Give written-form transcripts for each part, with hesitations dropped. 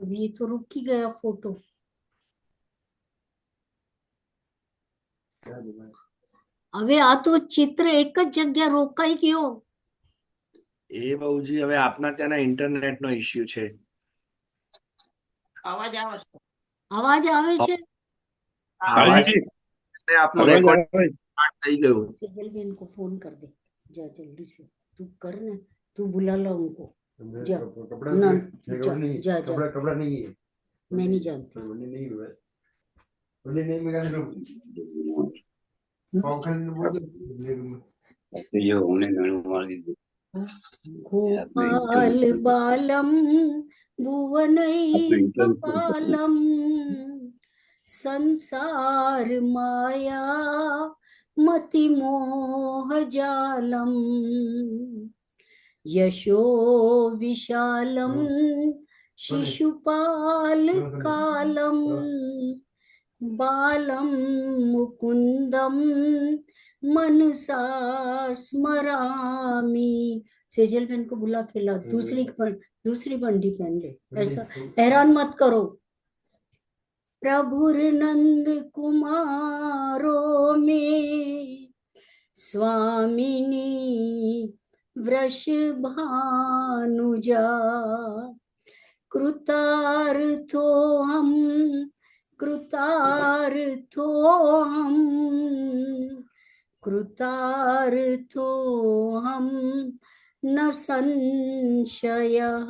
अब ये तो रुक ही गया फोटो। હવે આ તો ચિત્ર એક જ જગ્યા રોકાઈ ગયો. એ બહુજી હવે આપના ત્યાંના ઇન્ટરનેટનો ઇશ્યુ છે. અવાજ આવે છે? અવાજ આવે છે? આવાજ ને આપનું રેકોર્ડ સ્ટાર્ટ થઈ ગયું. सेजल को फोन कर दे, जा जल्दी से, तू कर ना, तू बुला ला उनको. जा ना, जा जा कपड़ा नहीं है, मैं नहीं जानती. गोपाल बालम भुवनैकपालम संसार माया मति मोह जालम यशो विशालम शिशुपाल कालम बालम मुकुंदम मनसा स्मरामि. सेजल बहन को बुला के ला, दूसरी बंडी पहन ले, ऐसा हैरान मत करो. प्रभुर नंद कुमारो में स्वामिनी वृषभानुजा कृतार्थो हम न संशयः.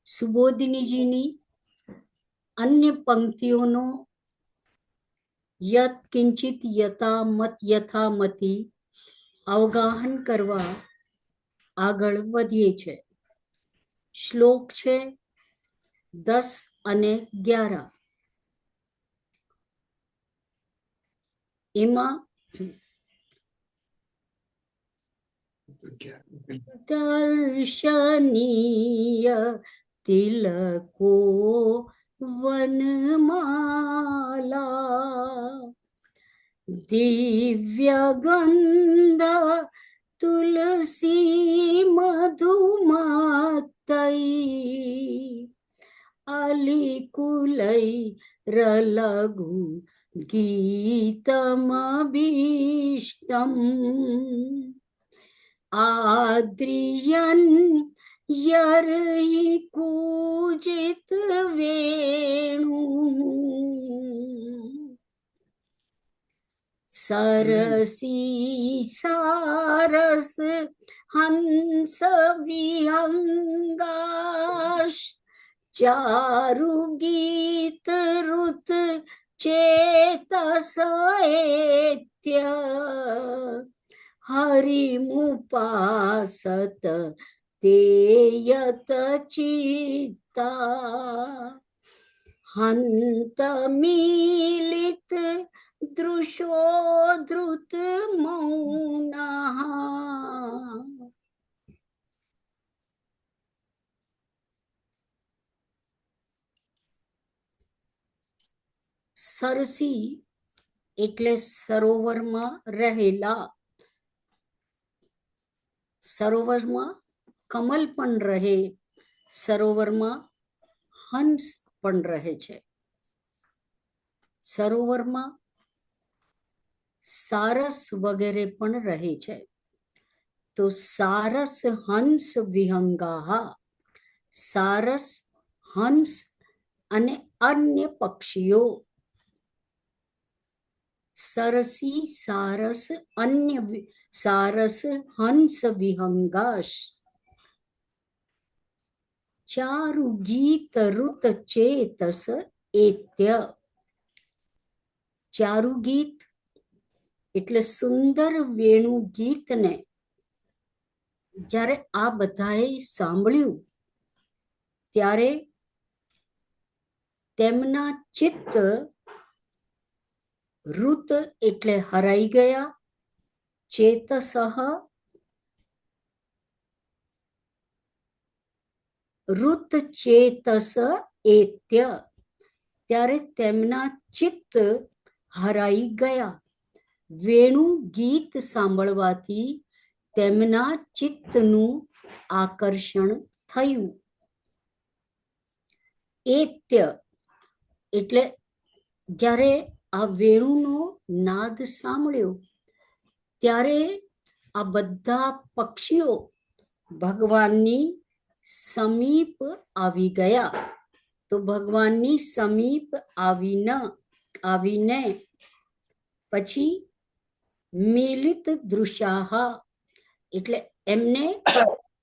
સુબોધિનીજીની અન્ય પંક્તિઓનો યત કિંચિત યથામતિ અવગાહન કરવા આગળ વધીએ છે. શ્લોક છે 10 અને 11. એમાં दर्शनीय तिलको वनमाला दिव्य गंध तुलसी मधुमतई अलिकुलै रलघु गीतमभीष्टम् आद्रियन यर्हि कूजित वेणु सरसी सारस हंस विहंगाश चारु गीत रुत चेतसएत्य हरिमुपासत तेयत चित्ता हंत मीलित दृशो धृत मौनः. સરસી એટલે સરોવરમાં રહેલા. સરોવરમાં કમલ પણ રહે, સરોવરમાં હંસ પણ રહે છે. સરોવરમાં સારસ વગેરે પણ રહે છે. તો સારસ હંસ વિહંગાહ, સારસ હંસ અને અન્ય પક્ષીઓ. સરસી સારસ અન્ય સારસ હંસ વિહંગાશ ચારુ ગીત ઋત ચેતસ એત્ય. ચારુ ગીત એટલે સુંદર વેણુ ગીતને જ્યારે આ બધાએ સાંભળ્યું ત્યારે તેમના ચિત્ત ઋત એટલે હરાઈ ગયા, ચેતસઃ ઋત ચેતસ એત્ય ત્યારે તેમના ચિત્ત હરાઈ ગયા. વેણુ ગીત સાંભળવાથી તેમના ચિત્તનું આકર્ષણ થયું. એત્ય એટલે જ્યારે આ વેણુનો નાદ સાંભળ્યો ત્યારે આ બધા પક્ષીઓ ભગવાનની સમીપ આવી ગયા. તો ભગવાનની સમીપ આવીને પછી મિલિત દૃશ્યાહ એટલે એમને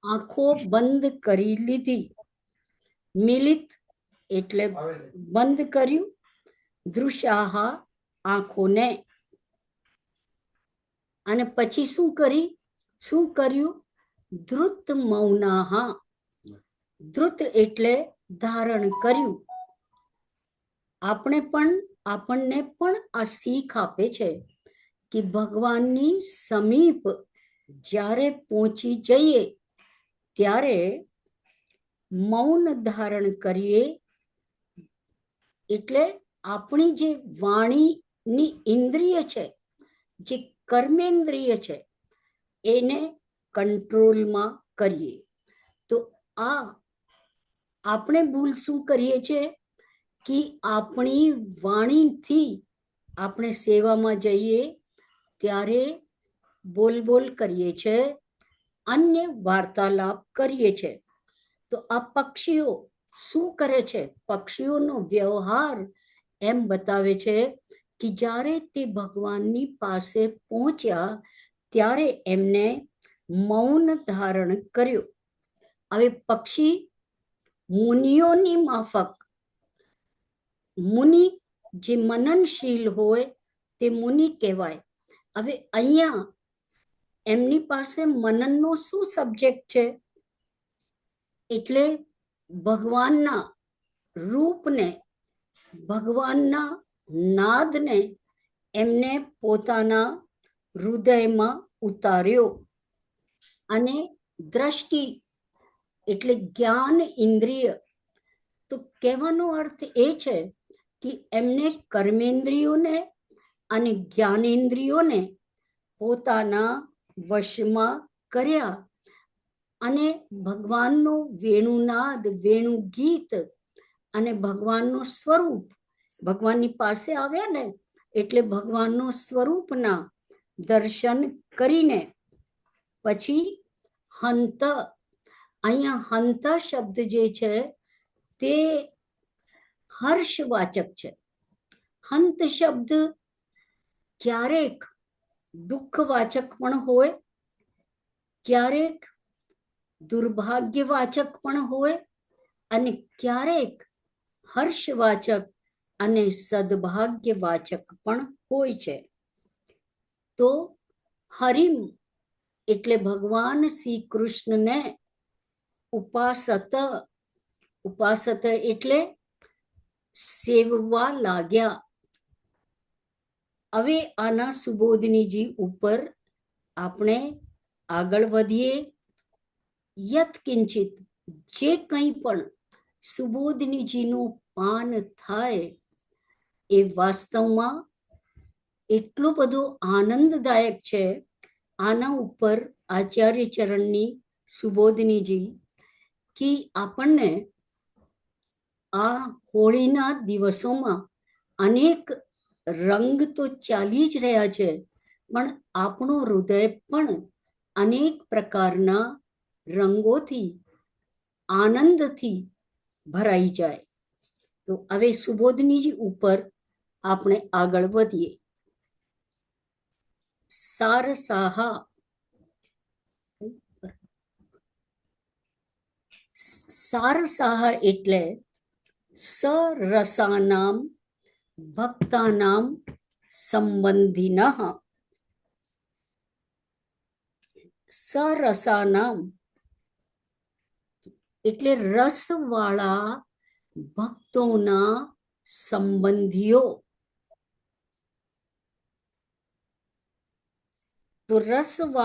આંખો બંધ કરી લીધી. મિલિત એટલે બંધ કર્યું, દૃશ્યાહ આંખોને. અને પછી શું કર્યું? ધૃત મૌનાહ, ધૃત એટલે ધારણ કર્યું. આપણને પણ આ શીખ આપે છે કે ભગવાનની સમીપ જ્યારે પહોંચી જઈએ ત્યારે મૌન ધારણ કરીએ. એટલે આપણી જે વાણીની ઇન્દ્રિય છે, જે કર્મેન્દ્રિય છે, એને કંટ્રોલમાં કરીએ. તો આ આપણે ભૂલ શું કરીએ છીએ કે આપણી વાણીથી આપણે સેવામાં જઈએ ત્યારે બોલ કરીએ છીએ, અન્ય વાર્તાલાપ કરીએ છીએ. તો આ પક્ષીઓ શું કરે છે? પક્ષીઓનો વ્યવહાર એમ બતાવે છે કે જ્યારે તે ભગવાનની પાસે પહોંચ્યા ત્યારે એમને મૌન ધારણ કર્યું. હવે પક્ષી મુનિઓની માફક, મુનિ જે મનનશીલ હોય તે મુનિ કહેવાય. હવે અહીંયા એમની પાસે મનનનો શું સબ્જેક્ટ છે? એટલે ભગવાનના રૂપને, ભગવાનના નાદને એમને પોતાના હૃદયમાં ઉતાર્યો. અને દ્રષ્ટિ એટલે જ્ઞાન ઇન્દ્રિય. તો કહેવાનો અર્થ એ છે કે એમને કર્મેન્દ્રિયોને અને જ્ઞાનેન્દ્રિયોને પોતાના વશમાં કર્યા અને ભગવાનનો વેણુનાદ, વેણુ ગીત અને ભગવાનનું સ્વરૂપ, ભગવાનની પાસે આવ્યા ને એટલે ભગવાનનું સ્વરૂપના દર્શન કરીને પછી હંત, અહીંયા હંત શબ્દ જે છે તે હર્ષવાચક છે. હંત શબ્દ ક્યારેક દુઃખવાચક પણ હોય, ક્યારેક દુર્ભાગ્યવાચક પણ હોય અને ક્યારેક હર્ષવાચક અને સદભાગ્યવાચક પણ હોય છે. તો હરિમ એટલે ભગવાન શ્રી કૃષ્ણને ઉપાસત એટલે સેવવા લાગ્યા. હવે આના સુબોધનીજી ઉપર આપણે આગળ વધીએ. યત કિંચિત જે કંઈ પણ સુબોધનીજીનું પાન થાય એ વાસ્તવમાં એટલો બધો આનંદદાયક છે. આના ઉપર આચાર્ય ચરણની સુબોધનીજી કે આપણને આ હોળીના દિવસોમાં અનેક રંગ તો ચાલી જ રહ્યા છે, પણ આપણું હૃદય પણ અનેક પ્રકારના રંગોથી, આનંદથી ભરાઈ જાય. તો હવે સુબોધનીજી ઉપર આપણે આગળ વધીએ. સારસાહા, સારસાહા એટલે સરસાનામ ભક્તાનામ સંબંધિનઃ. સરસાનામ એટલે રસવાળા ભક્તોના સંબંધીઓ. તો રસવાળા